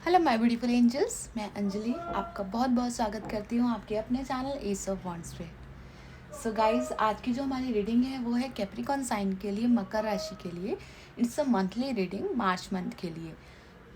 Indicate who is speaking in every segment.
Speaker 1: Hello my beautiful angels, मैं अंजलि आपका बहुत बहुत स्वागत करती हूँ आपके अपने चैनल एस ऑफ वॉन्ड्स पे। सो गाइस, आज की जो हमारी रीडिंग है वो है कैप्रिकॉर्न साइन के लिए, मकर राशि के लिए। It's a monthly reading March month के लिए।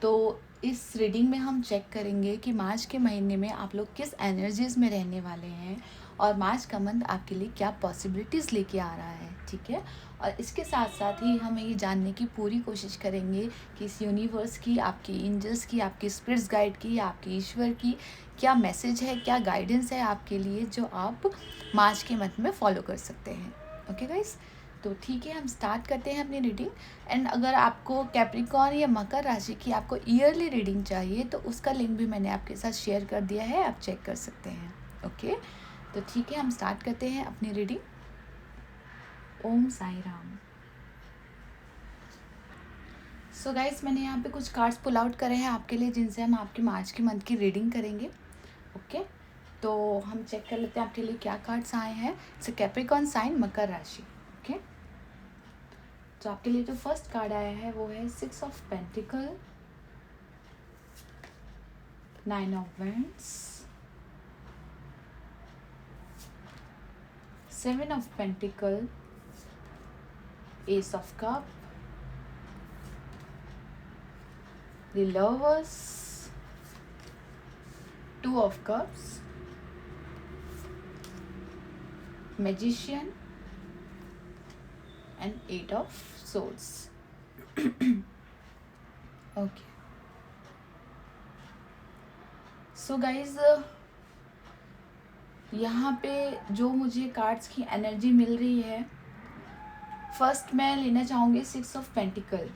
Speaker 1: तो इस रीडिंग में हम चेक करेंगे कि मार्च के महीने में आप लोग किस एनर्जीज में रहने वाले हैं और मार्च का मंथ आपके लिए क्या पॉसिबिलिटीज़ लेके आ रहा है, ठीक है। और इसके साथ साथ ही हम ये जानने की पूरी कोशिश करेंगे कि इस यूनिवर्स की, आपके एंजल्स की, आपके स्पिरिट्स गाइड की, आपके ईश्वर की क्या मैसेज है, क्या गाइडेंस है आपके लिए, जो आप मार्च के मंथ में फॉलो कर सकते हैं। ओके गाइस, तो ठीक है, हम स्टार्ट करते हैं अपनी रीडिंग। एंड अगर आपको कैप्रिकॉर्न या मकर राशि की आपको ईयरली रीडिंग चाहिए तो उसका लिंक भी मैंने आपके साथ शेयर कर दिया है, आप चेक कर सकते हैं। ओके, तो ठीक है, हम स्टार्ट करते हैं अपनी रीडिंग। ओम साई राम। सो गाइस, मैंने यहाँ पे कुछ कार्ड्स पुल आउट करे हैं आपके लिए, जिनसे हम आपके मार्च के मंथ की रीडिंग करेंगे। ओके, तो हम चेक कर लेते हैं आपके लिए क्या कार्ड्स आए हैं। इट्स कैप्रिकॉर्न साइन, मकर राशि। ओके, तो आपके लिए जो फर्स्ट कार्ड आया है वो है 6 of pentacle, 9 of vends, 7 of pentacle, S of cup, the lovers, 2 of cups, magician and 8 of swords. Okay, so guys, यहाँ पे जो मुझे कार्ड्स की एनर्जी मिल रही है, फर्स्ट मैं लेना चाहूँगी 6 of pentacle.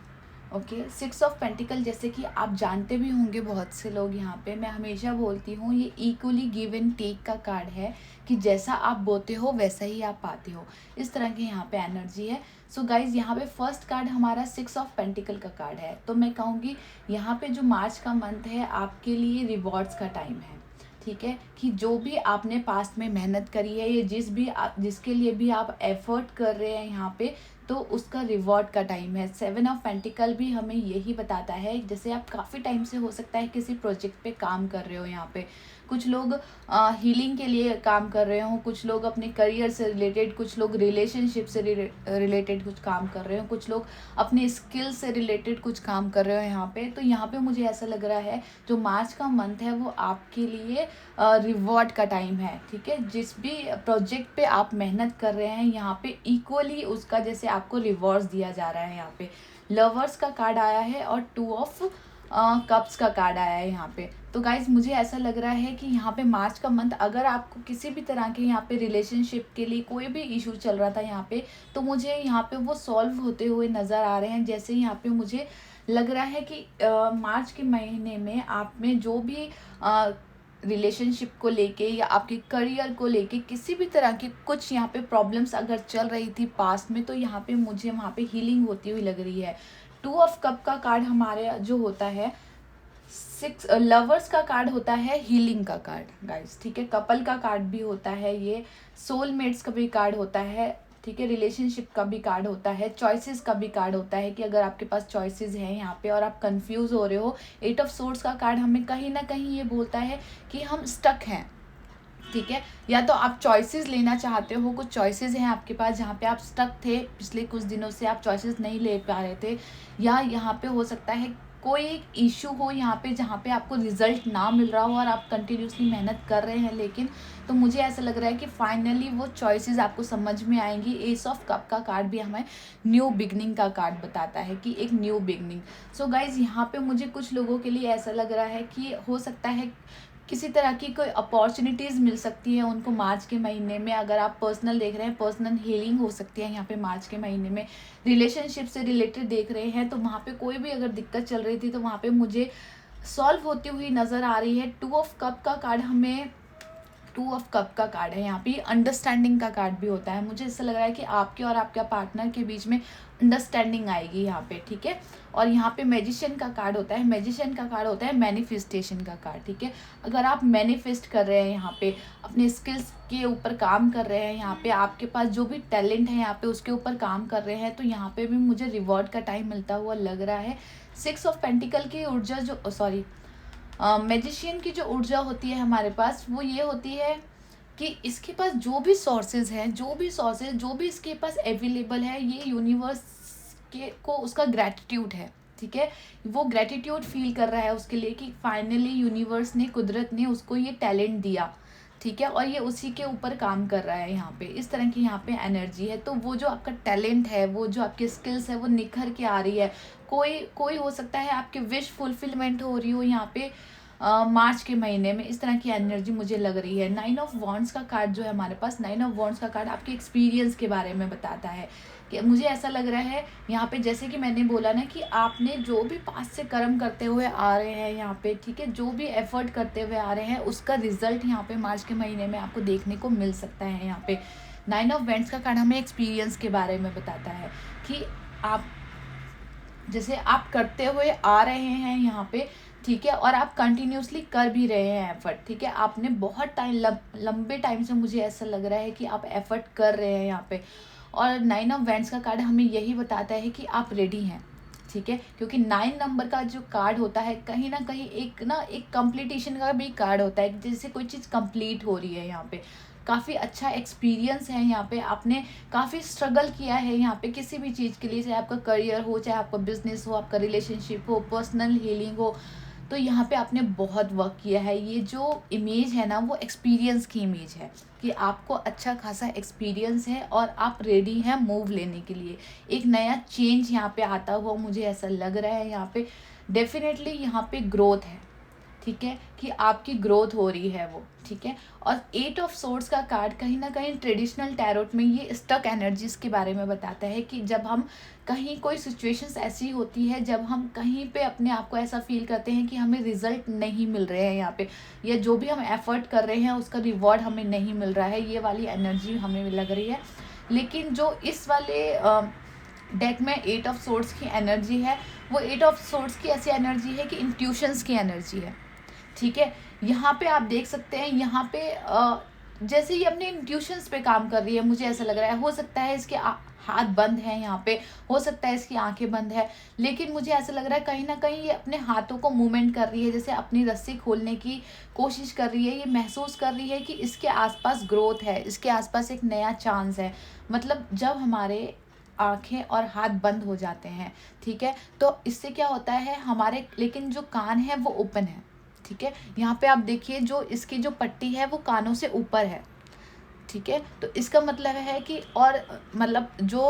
Speaker 1: Okay, 6 of pentacle, जैसे कि आप जानते भी होंगे बहुत से लोग, यहाँ पे मैं हमेशा बोलती हूँ ये इक्वली गिव एंड टेक का कार्ड है, कि जैसा आप बोते हो वैसा ही आप पाते हो, इस तरह की यहाँ पे एनर्जी है। सो गाइज, यहाँ पे फर्स्ट कार्ड हमारा 6 ऑफ पेंटिकल का कार्ड है, तो मैं कहूँगी यहाँ पे जो मार्च का मंथ है आपके लिए रिवॉर्ड्स का टाइम है, ठीक है। कि जो भी आपने पास्ट में मेहनत करी है, या जिसके लिए भी आप एफर्ट कर रहे हैं यहाँ पे, तो उसका रिवॉर्ड का टाइम है। 7 ऑफ पेंटिकल भी हमें यही बताता है, जैसे आप काफ़ी टाइम से हो सकता है किसी प्रोजेक्ट पे काम कर रहे हो, यहाँ पे कुछ लोग हीलिंग के लिए काम कर रहे हो, कुछ लोग अपने करियर से रिलेटेड, कुछ लोग रिलेशनशिप से रिलेटेड कुछ काम कर रहे हो, कुछ लोग अपने स्किल से रिलेटेड कुछ काम कर रहे हो यहाँ पे। तो यहाँ पे मुझे ऐसा लग रहा है जो मार्च का मंथ है वो आपके लिए रिवॉर्ड का टाइम है, ठीक है। जिस भी प्रोजेक्ट पे आप मेहनत कर रहे हैं यहाँ पे इक्वली उसका जैसे आपको रिवॉर्ड्स दिया जा रहा है। यहाँ पे लवर्स का कार्ड आया है और 2 ऑफ कप्स का कार्ड आया है यहाँ पे। तो गाइज, मुझे ऐसा लग रहा है कि यहाँ पे मार्च का मंथ, अगर आपको किसी भी तरह के यहाँ पे रिलेशनशिप के लिए कोई भी इशू चल रहा था यहाँ पे, तो मुझे यहाँ पे वो सॉल्व होते हुए नज़र आ रहे हैं। जैसे यहाँ पे मुझे लग रहा है कि मार्च के महीने में आप में जो भी रिलेशनशिप को लेके या आपके करियर को लेके किसी भी तरह की कुछ यहाँ पे प्रॉब्लम्स अगर चल रही थी पास्ट में, तो यहाँ पे मुझे वहाँ पे हीलिंग होती हुई लग रही है। 2 ऑफ कप का कार्ड हमारे जो होता है, 6 लवर्स का कार्ड होता है हीलिंग का कार्ड गाइस, ठीक है। कपल का कार्ड भी होता है, ये सोलमेट्स का भी कार्ड होता है, ठीक है। रिलेशनशिप का भी कार्ड होता है, चॉइसेस का भी कार्ड होता है, कि अगर आपके पास चॉइसेस हैं यहाँ पे और आप कंफ्यूज हो रहे हो। 8 ऑफ सोर्ड्स का कार्ड हमें कहीं ना कहीं ये बोलता है कि हम स्टक हैं, ठीक है। या तो आप चॉइसेस लेना चाहते हो, कुछ चॉइसेस हैं आपके पास जहाँ पे आप स्टक थे, पिछले कुछ दिनों से आप चॉइसेस नहीं ले पा रहे थे, या यहाँ पे हो सकता है कोई एक इशू हो यहाँ पे जहाँ पे आपको रिजल्ट ना मिल रहा हो और आप कंटिन्यूसली मेहनत कर रहे हैं, लेकिन तो मुझे ऐसा लग रहा है कि फाइनली वो चॉइसेस आपको समझ में आएंगी। एस ऑफ कप का कार्ड भी हमें न्यू बिगनिंग का कार्ड बताता है, कि एक न्यू बिगनिंग। सो गाइज, यहाँ पे मुझे कुछ लोगों के लिए ऐसा लग रहा है कि हो सकता है किसी तरह की कोई अपॉर्चुनिटीज़ मिल सकती है उनको मार्च के महीने में। अगर आप पर्सनल देख रहे हैं, पर्सनल हीलिंग हो सकती है यहाँ पे मार्च के महीने में। रिलेशनशिप से रिलेटेड देख रहे हैं, तो वहाँ पे कोई भी अगर दिक्कत चल रही थी तो वहाँ पे मुझे सॉल्व होती हुई नज़र आ रही है। 2 ऑफ कप का कार्ड हमें 2 ऑफ कप का कार्ड है यहाँ पे, अंडरस्टैंडिंग का कार्ड भी होता है। मुझे ऐसा लग रहा है कि आपके और आपके पार्टनर के बीच में अंडरस्टैंडिंग आएगी यहाँ पे, ठीक है। और यहाँ पे मैजिशियन का कार्ड होता है, मैजिशियन का कार्ड होता है मैनिफेस्टेशन का कार्ड, ठीक है। अगर आप मैनिफेस्ट कर रहे हैं यहाँ पे, अपने स्किल्स के ऊपर काम कर रहे हैं, यहाँ पे आपके पास जो भी टैलेंट है यहाँ पे उसके ऊपर काम कर रहे हैं, तो यहाँ पे भी मुझे रिवॉर्ड का टाइम मिलता हुआ लग रहा है। 6 ऑफ पेंटिकल की ऊर्जा जो मैजिशियन की जो ऊर्जा होती है हमारे पास वो ये होती है कि इसके पास जो भी सोर्सेज हैं, जो भी इसके पास अवेलेबल है, ये यूनिवर्स के को उसका ग्रैटिट्यूड है। ठीक है, वो ग्रैटिट्यूड फील कर रहा है उसके लिए कि फाइनली यूनिवर्स ने, कुदरत ने उसको ये टैलेंट दिया। ठीक है, और ये उसी के ऊपर काम कर रहा है यहाँ पे, इस तरह की यहाँ पे एनर्जी है। तो वो जो आपका टैलेंट है, वो जो आपकी स्किल्स है, वो निखर के आ रही है। कोई कोई हो सकता है आपकी विश फुलफिलमेंट हो रही हो यहाँ पे मार्च के महीने में, इस तरह की एनर्जी मुझे लग रही है। 9 ऑफ वॉन्ड्स का कार्ड जो है हमारे पास, 9 ऑफ वॉन्ड्स का कार्ड आपके एक्सपीरियंस के बारे में बताता है कि मुझे ऐसा लग रहा है यहाँ पे, जैसे कि मैंने बोला ना कि आपने जो भी पास से कर्म करते हुए आ रहे हैं यहाँ पे, ठीक है, जो भी एफर्ट करते हुए आ रहे हैं उसका रिजल्ट यहाँ पे मार्च के महीने में आपको देखने को मिल सकता है। यहाँ पे 9 ऑफ वेंट्स का कार्ड हमें एक्सपीरियंस के बारे में बताता है कि आप जैसे आप करते हुए आ रहे हैं यहाँ पे, ठीक है, और आप कंटिन्यूसली कर भी रहे हैं एफर्ट। ठीक है, आपने बहुत टाइम, लंबे टाइम से मुझे ऐसा लग रहा है कि आप एफर्ट कर रहे हैं यहाँ पे। और 9 ऑफ वेंट्स का कार्ड हमें यही बताता है कि आप रेडी हैं। ठीक है, क्योंकि 9 नंबर का जो कार्ड होता है कहीं ना कहीं एक कंप्लीटेशन का भी कार्ड होता है, जैसे कोई चीज़ कंप्लीट हो रही है यहाँ पे। काफ़ी अच्छा एक्सपीरियंस है यहाँ पे, आपने काफ़ी स्ट्रगल किया है यहाँ पे किसी भी चीज़ के लिए, चाहे आपका करियर हो, चाहे आपका बिजनेस हो, आपका रिलेशनशिप हो, पर्सनल हीलिंग हो। तो यहाँ पे आपने बहुत वर्क किया है। ये जो इमेज है ना, वो एक्सपीरियंस की इमेज है कि आपको अच्छा खासा एक्सपीरियंस है और आप रेडी हैं मूव लेने के लिए। एक नया चेंज यहाँ पे आता हुआ मुझे ऐसा लग रहा है यहाँ पे। डेफिनेटली यहाँ पे ग्रोथ है। ठीक है, कि आपकी ग्रोथ हो रही है वो। ठीक है, और 8 ऑफ सोर्ड्स का कार्ड कहीं ना कहीं ट्रेडिशनल टैरोट में ये स्टक एनर्जीज के बारे में बताता है कि जब हम कहीं, कोई सिचुएशंस ऐसी होती है जब हम कहीं पे अपने आप को ऐसा फील करते हैं कि हमें रिजल्ट नहीं मिल रहे हैं यहाँ पे, या जो भी हम एफर्ट कर रहे हैं उसका रिवॉर्ड हमें नहीं मिल रहा है, ये वाली एनर्जी हमें लग रही है। लेकिन जो इस वाले डेक में 8 ऑफ सोर्ड्स की एनर्जी है, वो 8 ऑफ सोर्ड्स की ऐसी एनर्जी है कि इंट्यूशंस की एनर्जी है। ठीक है, यहाँ पे आप देख सकते हैं, यहाँ पे जैसे ये अपने इंट्यूशंस पे काम कर रही है, मुझे ऐसा लग रहा है। हो सकता है इसके हाथ बंद हैं यहाँ पे, हो सकता है इसकी आंखें बंद है, लेकिन मुझे ऐसा लग रहा है कहीं ना कहीं ये अपने हाथों को मूवमेंट कर रही है, जैसे अपनी रस्सी खोलने की कोशिश कर रही है। ये महसूस कर रही है कि इसके आसपास ग्रोथ है, इसके आसपास एक नया चांस है। मतलब जब हमारे आंखें और हाथ बंद हो जाते हैं, ठीक है, तो इससे क्या होता है हमारे, लेकिन जो कान है वो ओपन है। ठीक है, यहाँ पे आप देखिए जो इसकी जो पट्टी है वो कानों से ऊपर है। ठीक है, तो इसका मतलब है कि, और मतलब जो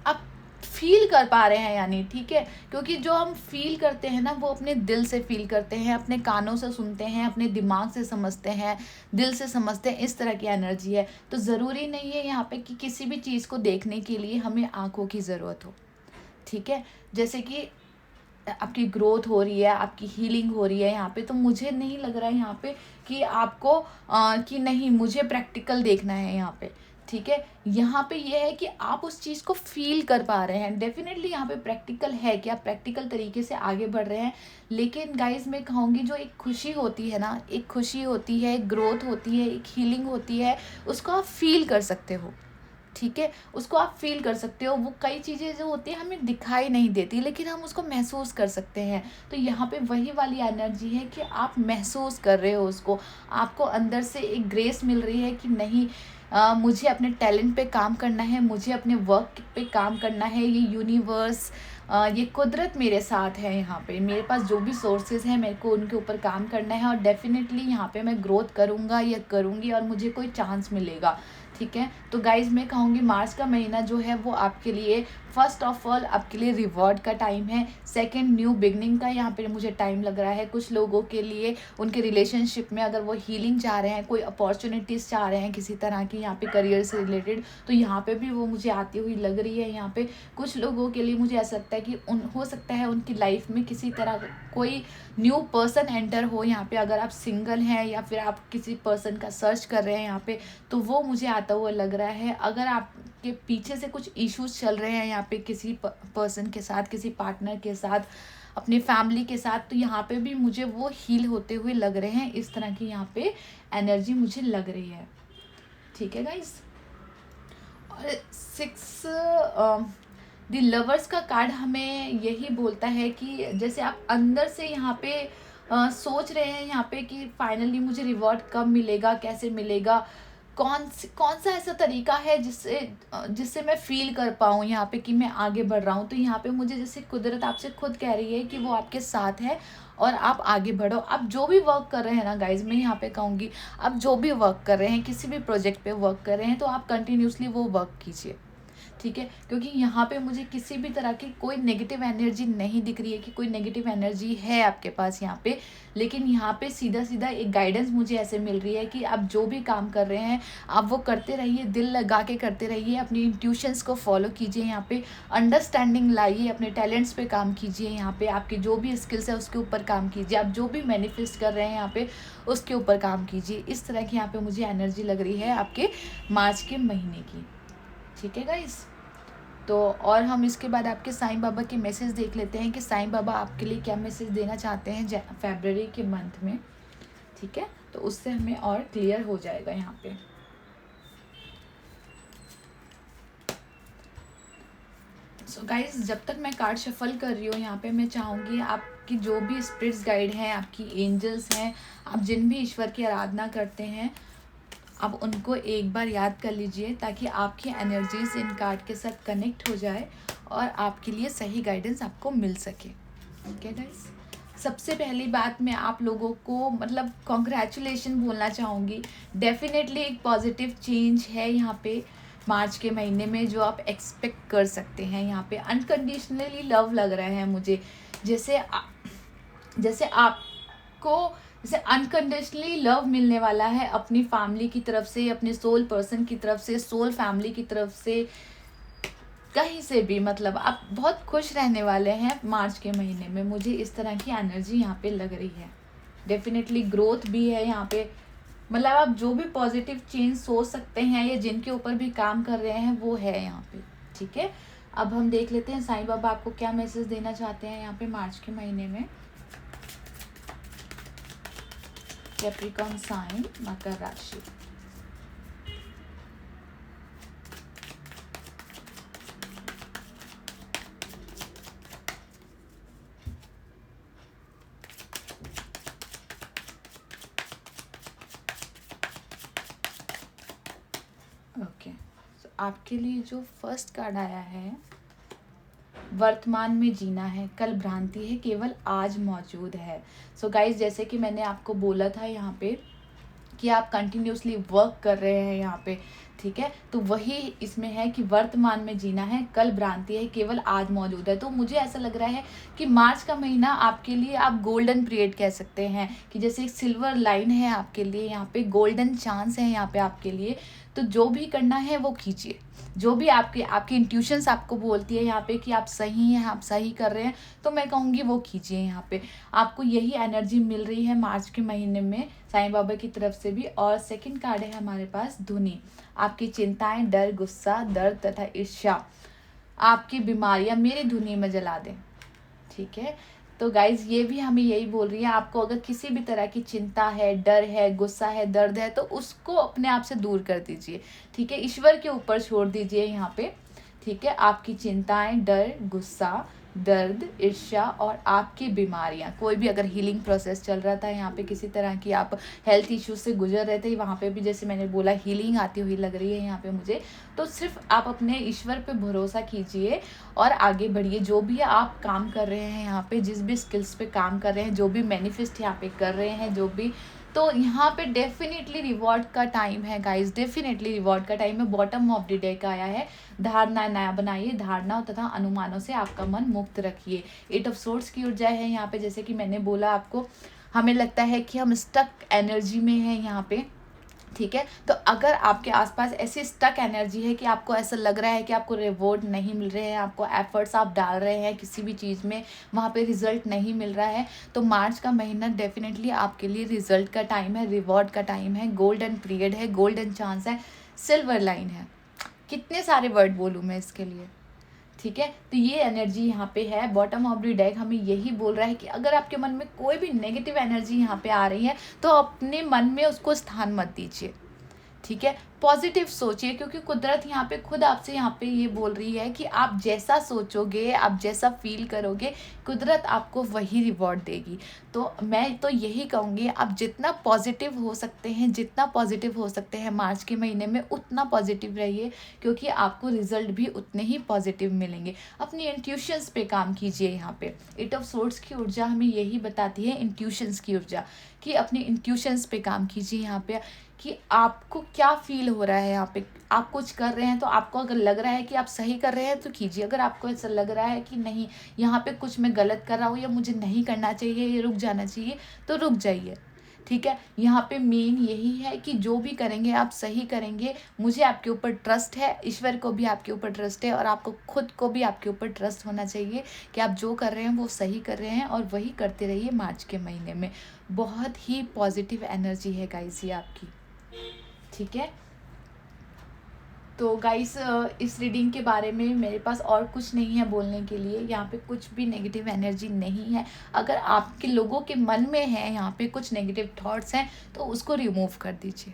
Speaker 1: आप फील कर पा रहे हैं यानी, ठीक है, क्योंकि जो हम फील करते हैं ना वो अपने दिल से फील करते हैं, अपने कानों से सुनते हैं, अपने दिमाग से समझते हैं, दिल से समझते हैं, इस तरह की एनर्जी है। तो ज़रूरी नहीं है यहाँ पे कि किसी भी चीज़ को देखने के लिए हमें आंखों की ज़रूरत हो। ठीक है, जैसे कि आपकी ग्रोथ हो रही है, आपकी हीलिंग हो रही है यहाँ पे, तो मुझे नहीं लग रहा है यहाँ पे कि आपको कि नहीं मुझे प्रैक्टिकल देखना है यहाँ पे। ठीक है, यहाँ पे ये है कि आप उस चीज़ को फील कर पा रहे हैं। डेफिनेटली यहाँ पे प्रैक्टिकल है कि आप प्रैक्टिकल तरीके से आगे बढ़ रहे हैं। लेकिन गाइज मैं कहूँगी जो एक खुशी होती है ना, एक खुशी होती है, एक ग्रोथ होती है, एक हीलिंग होती है, उसको आप फील कर सकते हो। ठीक है, उसको आप फील कर सकते हो। वो कई चीज़ें जो होती हैं हमें दिखाई नहीं देती, लेकिन हम उसको महसूस कर सकते हैं। तो यहाँ पे वही वाली एनर्जी है कि आप महसूस कर रहे हो उसको, आपको अंदर से एक ग्रेस मिल रही है कि नहीं, मुझे अपने टैलेंट पे काम करना है, मुझे अपने वर्क पे काम करना है। ये यूनिवर्स, ये कुदरत मेरे साथ है यहाँ पे, मेरे पास जो भी सोर्सेज हैं मेरे को उनके ऊपर काम करना है, और डेफिनेटली यहाँ पे मैं ग्रोथ करूँगा या करूँगी और मुझे कोई चांस मिलेगा। ठीक है, तो गाइज मैं कहूँगी मार्च का महीना जो है वो आपके लिए फर्स्ट ऑफ ऑल आपके लिए रिवॉर्ड का टाइम है। सेकंड, न्यू बिगनिंग का यहाँ पे मुझे टाइम लग रहा है। कुछ लोगों के लिए उनके रिलेशनशिप में अगर वो हीलिंग चाह रहे हैं, कोई अपॉर्चुनिटीज़ चाह रहे हैं किसी तरह की यहाँ पे करियर से रिलेटेड, तो यहाँ पे भी वो मुझे आती हुई लग रही है। यहाँ पे कुछ लोगों के लिए मुझे ऐसा लगता है कि हो सकता है उनकी लाइफ में किसी तरह कोई न्यू पर्सन एंटर हो यहाँ पे। अगर आप सिंगल हैं या फिर आप किसी पर्सन का सर्च कर रहे हैं यहाँ पे, तो वो मुझे आता हुआ लग रहा है। अगर आपके पीछे से कुछ इश्यूज चल रहे हैं यहाँ पे किसी पर्सन के साथ, किसी पार्टनर के साथ, अपनी फैमिली के साथ, तो यहाँ पे भी मुझे वो हील होते हुए लग रहे हैं। इस तरह की यहाँ पे एनर्जी मुझे लग रही है। ठीक है गाइस, और 6 द लवर्स का कार्ड हमें यही बोलता है कि जैसे आप अंदर से यहाँ पे सोच रहे हैं यहाँ पे कि फाइनली मुझे रिवॉर्ड कब मिलेगा, कैसे मिलेगा, कौन सा ऐसा तरीका है जिससे मैं फील कर पाऊँ यहाँ पे कि मैं आगे बढ़ रहा हूँ। तो यहाँ पे मुझे जैसे कुदरत आपसे खुद कह रही है कि वो आपके साथ है और आप आगे बढ़ो। आप जो भी वर्क कर रहे हैं ना गाइज, मैं यहाँ पे कहूँगी, आप जो भी वर्क कर रहे हैं, किसी भी प्रोजेक्ट पे वर्क कर रहे हैं, तो आप कंटिन्यूसली वो वर्क कीजिए, ठीक है। क्योंकि यहाँ पे मुझे किसी भी तरह की कोई नेगेटिव एनर्जी नहीं दिख रही है कि कोई नेगेटिव एनर्जी है आपके पास यहाँ पे। लेकिन यहाँ पे सीधा सीधा एक गाइडेंस मुझे ऐसे मिल रही है कि आप जो भी काम कर रहे हैं आप वो करते रहिए, दिल लगा के करते रहिए, अपनी इंट्यूशंस को फॉलो कीजिए, यहाँ पे अंडरस्टैंडिंग लाइए, अपने टैलेंट्स पे काम कीजिए, यहाँ पे आपकी जो भी स्किल्स है उसके ऊपर काम कीजिए, आप जो भी मैनिफेस्ट कर रहे हैं यहाँ पे उसके ऊपर काम कीजिए। इस तरह की यहाँ पे मुझे एनर्जी लग रही है आपके मार्च के महीने की, ठीक है गाइस। तो और हम इसके बाद आपके साईं बाबा के मैसेज देख लेते हैं कि साईं बाबा आपके लिए क्या मैसेज देना चाहते हैं फरवरी के मंथ में, ठीक है। तो उससे हमें और क्लियर हो जाएगा यहाँ पे। सो गाइज, जब तक मैं कार्ड शफल कर रही हूँ यहाँ पे, मैं चाहूँगी आपकी जो भी स्पिरिट्स गाइड हैं, आपकी एंजल्स हैं, आप जिन भी ईश्वर की आराधना करते हैं, आप उनको एक बार याद कर लीजिए ताकि आपकी एनर्जीज इन कार्ड के साथ कनेक्ट हो जाए और आपके लिए सही गाइडेंस आपको मिल सके, ओके गाइस। सबसे पहली बात मैं आप लोगों को मतलब कॉन्ग्रेचुलेशन बोलना चाहूँगी। डेफिनेटली एक पॉजिटिव चेंज है यहाँ पे मार्च के महीने में जो आप एक्सपेक्ट कर सकते हैं। यहाँ पे अनकंडीशनली लव लग रहा है मुझे, जैसे आपको जैसे अनकंडीशनली लव मिलने वाला है अपनी फैमिली की तरफ से, अपने सोल पर्सन की तरफ से, सोल फैमिली की तरफ से, कहीं से भी। मतलब आप बहुत खुश रहने वाले हैं मार्च के महीने में, मुझे इस तरह की एनर्जी यहाँ पे लग रही है। डेफिनेटली ग्रोथ भी है यहाँ पे, मतलब आप जो भी पॉजिटिव चेंज सोच सकते हैं या जिनके ऊपर भी काम कर रहे हैं वो है यहाँ पे, ठीक है। अब हम देख लेते हैं साईं बाबा आपको क्या मैसेज देना चाहते हैं यहाँ पे मार्च के महीने में। कैप्रिकॉर्न साइन, मकर राशि। ओके, तो आपके लिए जो फर्स्ट कार्ड आया है, वर्तमान में जीना है, कल भ्रांति है, केवल आज मौजूद है। सो गाइज, जैसे कि मैंने आपको बोला था यहाँ पे कि आप कंटिन्यूसली वर्क कर रहे हैं यहाँ पे, ठीक है। तो वही इसमें है कि वर्तमान में जीना है, कल भ्रांति है, केवल आज मौजूद है। तो मुझे ऐसा लग रहा है कि मार्च का महीना आपके लिए आप गोल्डन पीरियड कह सकते हैं कि जैसे एक सिल्वर लाइन है आपके लिए, यहाँ पे गोल्डन चांस है यहाँ पे आपके लिए। तो जो भी करना है वो कीजिए, जो भी आपकी इंट्यूशंस आपको बोलती है यहाँ पे कि आप सही हैं, आप सही कर रहे हैं, तो मैं कहूँगी वो कीजिए। यहाँ पे आपको यही एनर्जी मिल रही है मार्च के महीने में साईं बाबा की तरफ से भी। और सेकंड कार्ड है हमारे पास धुनी। आपकी चिंताएं, डर, गुस्सा, दर्द तथा ईर्ष्या, आपकी बीमारियां मेरी धुनी में जला दें, ठीक है। तो गाइज, ये भी हमें यही बोल रही है, आपको अगर किसी भी तरह की चिंता है, डर है, गुस्सा है, दर्द है, तो उसको अपने आप से दूर कर दीजिए, ठीक है। ईश्वर के ऊपर छोड़ दीजिए यहाँ पे, ठीक है। आपकी चिंताएं, डर, गुस्सा, दर्द, ईर्ष्या और आपकी बीमारियां, कोई भी अगर हीलिंग प्रोसेस चल रहा था यहाँ पे, किसी तरह की आप हेल्थ इश्यूज से गुजर रहे थे, वहाँ पे भी जैसे मैंने बोला हीलिंग आती हुई लग रही है यहाँ पे मुझे। तो सिर्फ आप अपने ईश्वर पे भरोसा कीजिए और आगे बढ़िए। जो भी आप काम कर रहे हैं यहाँ पे, जिस भी स्किल्स पे काम कर रहे हैं, जो भी मैनिफेस्ट यहाँ पे कर रहे हैं, जो भी, तो यहाँ पे डेफिनेटली रिवॉर्ड का टाइम है गाइस, डेफिनेटली रिवॉर्ड का टाइम है। बॉटम ऑफ द डे का आया है, धारणा नया बनाइए, धारणाओं तथा अनुमानों से आपका मन मुक्त रखिए। 8 ऑफ सोर्ड्स की ऊर्जा है यहाँ पे, जैसे कि मैंने बोला आपको, हमें लगता है कि हम स्टक एनर्जी में हैं यहाँ पे, ठीक है। तो अगर आपके आसपास ऐसी स्टक एनर्जी है कि आपको ऐसा लग रहा है कि आपको रिवॉर्ड नहीं मिल रहे हैं, आपको एफर्ट्स आप डाल रहे हैं किसी भी चीज़ में, वहाँ पे रिजल्ट नहीं मिल रहा है, तो मार्च का महीना डेफिनेटली आपके लिए रिजल्ट का टाइम है, रिवॉर्ड का टाइम है, गोल्डन पीरियड है, गोल्डन चांस है, सिल्वर लाइन है। कितने सारे वर्ड बोलूँ मैं इसके लिए, ठीक है। तो ये एनर्जी यहाँ पे है। बॉटम ऑफ द डेक हमें यही बोल रहा है कि अगर आपके मन में कोई भी नेगेटिव एनर्जी यहाँ पे आ रही है तो अपने मन में उसको स्थान मत दीजिए, ठीक है। पॉजिटिव सोचिए, क्योंकि कुदरत यहाँ पे खुद आपसे यहाँ पे ये बोल रही है कि आप जैसा सोचोगे, आप जैसा फील करोगे, कुदरत आपको वही रिवॉर्ड देगी। तो मैं तो यही कहूँगी, आप जितना पॉजिटिव हो सकते हैं, जितना पॉजिटिव हो सकते हैं मार्च के महीने में, उतना पॉजिटिव रहिए, क्योंकि आपको रिजल्ट भी उतने ही पॉजिटिव मिलेंगे। अपनी इंट्यूशंस पे काम कीजिए। यहाँ पे 8 ऑफ सोर्ड्स की ऊर्जा हमें यही बताती है, इंट्यूशंस की ऊर्जा, कि अपनी इंट्यूशंस पे काम कीजिए यहाँ पे, कि आपको क्या फील हो रहा है। यहाँ पे आप कुछ कर रहे हैं तो आपको अगर लग रहा है कि आप सही कर रहे हैं तो कीजिए। अगर आपको ऐसा लग रहा है कि नहीं, यहाँ पे कुछ मैं गलत कर रहा हूँ या मुझे नहीं करना चाहिए, ये रुक जाना चाहिए, तो रुक जाइए। ठीक है, यहाँ पे मेन यही है कि जो भी करेंगे आप सही करेंगे। मुझे आपके ऊपर ट्रस्ट है, ईश्वर को भी आपके ऊपर ट्रस्ट है, और आपको खुद को भी आपके ऊपर ट्रस्ट होना चाहिए कि आप जो कर रहे हैं वो सही कर रहे हैं, और वही करते रहिए मार्च के महीने में। बहुत ही पॉजिटिव एनर्जी है गाइस ये आपकी। ठीक है, तो गाइस इस रीडिंग के बारे में मेरे पास और कुछ नहीं है बोलने के लिए। यहाँ पे कुछ भी नेगेटिव एनर्जी नहीं है। अगर आपके लोगों के मन में है यहाँ पे कुछ नेगेटिव थॉट्स हैं तो उसको रिमूव कर दीजिए।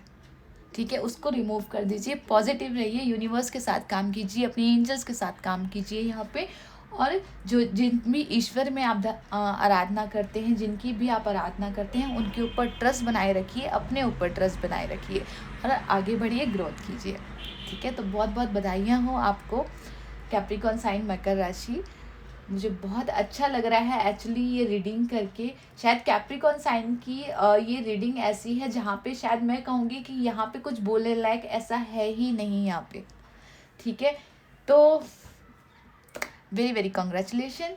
Speaker 1: ठीक है, उसको रिमूव कर दीजिए, पॉजिटिव रहिए, यूनिवर्स के साथ काम कीजिए, अपने एंजल्स के साथ काम कीजिए यहाँ पे। और जो जिन भी ईश्वर में आप आराधना करते हैं, जिनकी भी आप आराधना करते हैं, उनके ऊपर ट्रस्ट बनाए रखिए, अपने ऊपर ट्रस्ट बनाए रखिए, और आगे बढ़िए, ग्रोथ कीजिए। ठीक है, तो बहुत बहुत बधाइयाँ हो आपको कैप्रिकॉर्न साइन, मकर राशि। मुझे बहुत अच्छा लग रहा है एक्चुअली ये रीडिंग करके। शायद कैप्रिकॉर्न साइन की ये रीडिंग ऐसी है जहाँ पे शायद मैं कहूँगी कि यहाँ पे कुछ बोलने लायक ऐसा है ही नहीं यहाँ पे। ठीक है, तो वेरी वेरी कॉन्ग्रेचुलेशन।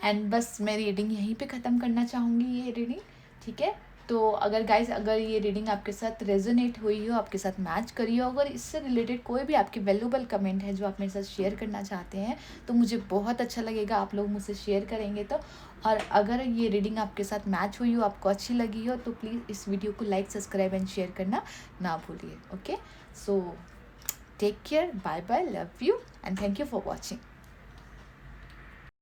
Speaker 1: एंड बस मैं रीडिंग यहीं पे ख़त्म करना चाहूँगी ये रीडिंग। ठीक है, तो अगर गाइस अगर ये रीडिंग आपके साथ रेजोनेट हुई हो, आपके साथ मैच करी हो, अगर इससे रिलेटेड कोई भी आपके वैल्यूबल कमेंट है जो आप मेरे साथ शेयर करना चाहते हैं, तो मुझे बहुत अच्छा लगेगा आप लोग मुझसे शेयर करेंगे तो। और अगर ये रीडिंग आपके साथ मैच हुई हो, आपको अच्छी लगी हो, तो प्लीज़ इस वीडियो को लाइक, सब्सक्राइब एंड शेयर करना ना भूलिए। Okay, so take care, bye bye, love you and thank you for watching.